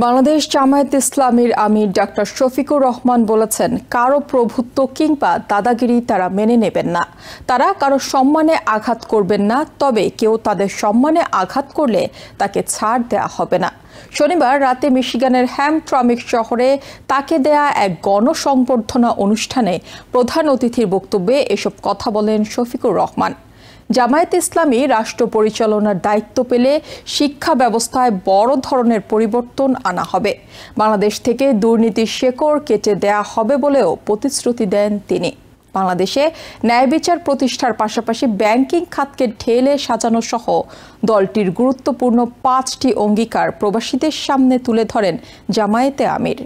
বাংলাদেশ জামায়াত ইসলামীর আমির ডাক্তার শফিকুর রহমান বলেছেন, কারো প্রভুত্ব কিংবা দাদাগিরি তারা মেনে নেবেন না। তারা কারো সম্মানে আঘাত করবেন না, তবে কেউ তাদের সম্মানে আঘাত করলে তাকে ছাড় দেয়া হবে না। শনিবার রাতে মিশিগানের হ্যামট্রামিক শহরে তাকে দেয়া এক গণসংবর্ধনা অনুষ্ঠানে প্রধান অতিথির বক্তব্যে এসব কথা বলেন শফিকুর রহমান। জামায়াত ইসলামী রাষ্ট্র পরিচালনার দায়িত্ব পেলে শিক্ষা ব্যবস্থায় বড় ধরনের পরিবর্তন আনা হবে। বাংলাদেশ থেকে দুর্নীতির শেকড় কেটে দেয়া হবে বলেও প্রতিশ্রুতি দেন তিনি। বাংলাদেশে ন্যায় বিচার প্রতিষ্ঠার পাশাপাশি ব্যাংকিং খাতকে ঢেলে সাজানো সহ দলটির গুরুত্বপূর্ণ 5টি অঙ্গীকার প্রবাসীদের সামনে তুলে ধরেন জামায়াতে আমির।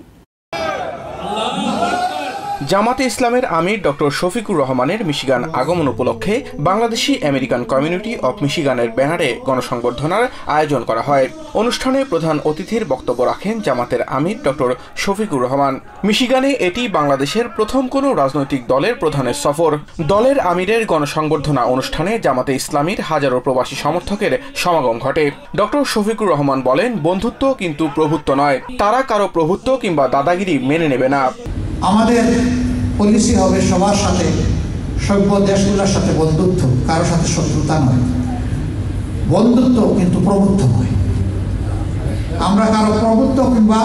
জামাতে ইসলামের আমির ডক্টর শফিকুর রহমানের মিশিগান আগমন উপলক্ষে বাংলাদেশি আমেরিকান কমিউনিটি অব মিশিগানের ব্যানারে গণসংবর্ধনার আয়োজন করা হয়। অনুষ্ঠানে প্রধান অতিথির বক্তব্য রাখেন জামাতের আমির ডক্টর শফিকুর রহমান। মিশিগানে এটি বাংলাদেশের প্রথম কোনো রাজনৈতিক দলের প্রধানের সফর। দলের আমিরের গণসংবর্ধনা অনুষ্ঠানে জামাতে ইসলামীর হাজারো প্রবাসী সমর্থকের সমাগম ঘটে। ডক্টর শফিকুর রহমান বলেন, বন্ধুত্ব কিন্তু প্রভুত্ব নয়। তারা কারো প্রভুত্ব কিংবা দাদাগিরি মেনে নেবে না। আমাদের পলিসি হবে সবার সাথে, সভ্য দেশগুলোর সাথে বন্ধুত্ব, কারোর সাথে শত্রুতা নয়। বন্ধুত্ব কিন্তু প্রভুত্ব নয়। আমরা কারো প্রভুত্ব কিংবা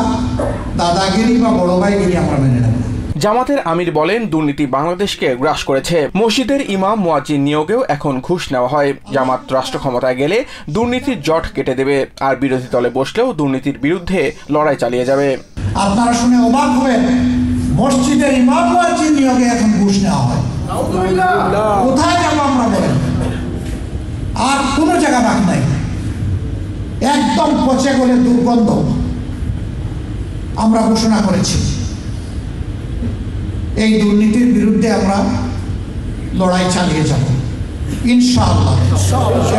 দাদাগিরি বা বড় ভাইগিরি আমরা মেনে নেব। জামাতের আমির বলেন, দুর্নীতি বাংলাদেশকে গ্রাস করেছে। মসজিদের ইমাম মুয়াজ্জিন নিয়োগেও এখন ঘুষ নেওয়া হয়। জামাত রাষ্ট্র ক্ষমতায় গেলে দুর্নীতির জট কেটে দেবে, আর বিরোধী দলে বসলেও দুর্নীতির বিরুদ্ধে লড়াই চালিয়ে যাবে। আপনারা শুনে অবাক হবেন, মসজিদের ইমাম মুয়াজ্জিন নিয়োগে এখন ঘুষ নেওয়া হয়। কোথায় যাবো আমরা বলেন? আর কোনো জায়গা বাকি নাই, একদম পচে গলে দুর্গন্ধ। আমরা ঘোষণা করেছি এই দুর্নীতির বিরুদ্ধে আমরা লড়াই চালিয়ে যাব ইনশাআল্লাহ,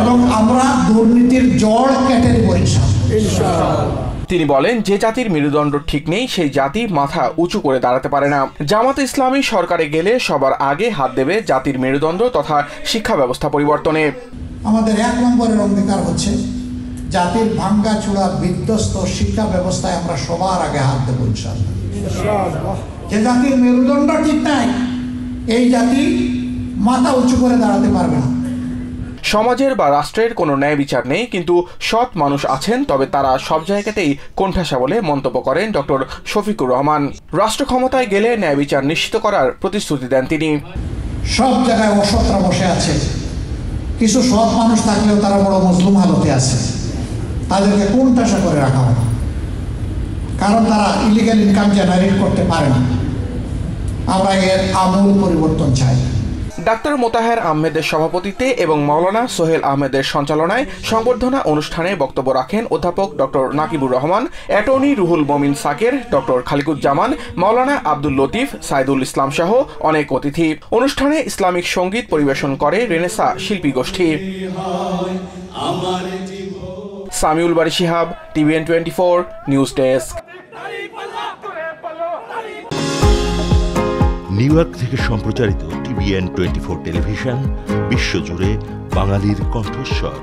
এবং আমরা দুর্নীতির জড় কেটে দেব ইনশাআল্লাহ। তিনি বলেন, যে জাতির মেরুদণ্ড ঠিক নেই সেই জাতি মাথা উঁচু করে দাঁড়াতে পারে না। জামাত ইসলামী সরকারে গেলে সবার আগে হাত দেবে জাতির মেরুদণ্ড তথা শিক্ষা ব্যবস্থা পরিবর্তনে। আমাদের 1 নম্বরের অঙ্গীকার হচ্ছে জাতির ভাঙ্গা চূড়া বিধ্বস্ত শিক্ষা ব্যবস্থায় আমরা সবার আগে হাত দেব ইনশাআল্লাহ। যে জাতির মেরুদণ্ড ঠিক নাই, এই জাতি মাথা উঁচু করে দাঁড়াতে পারবে না। সমাজের বা রাষ্ট্রের কোনো ন্যায় বিচার নেই, কিন্তু সৎ মানুষ আছেন, তবে তারা সব জায়গাতেই কোণঠাসা বলে মন্তব্য করেন ডক্টর শফিকুর রহমান। রাষ্ট্র ক্ষমতায় গেলে ন্যায় বিচার নিশ্চিত করার প্রতিশ্রুতি দেন তিনি। সব জায়গায় অসৎরা বসে আছে, কিছু সৎ মানুষ থাকলেও তারা বড় মজলুম হালতে আছে। তাদেরকে কোণঠাসা করে রাখা হয়, কারণ তারা ইলিগাল ইনকাম জেনারেট করতে পারে না। আমরা এর আমূল পরিবর্তন চাই। ডাক্তার মোতাহের আহমেদের সভাপতিত্বে এবং মাওলানা সোহেল আহমেদের সঞ্চালনায় সংবর্ধনা অনুষ্ঠানে বক্তব্য রাখেন অধ্যাপক ডক্টর নাকিবুর রহমান, অ্যাটর্নি রুহুল মমিন সাকের, ডক্টর খালিকুজ্জামান, মাওলানা আব্দুল লতিফ, সাইদুল ইসলাম সহ অনেক অতিথি। অনুষ্ঠানে ইসলামিক সঙ্গীত পরিবেশন করে রেনেসা শিল্পী গোষ্ঠী। Samiul Bari Shihab, TVN 24 news desk. New York থেকে সম্প্রচারিত TVN 24 টেলিভিশন বিশ্বজুড়ে বাঙালির কণ্ঠস্বর।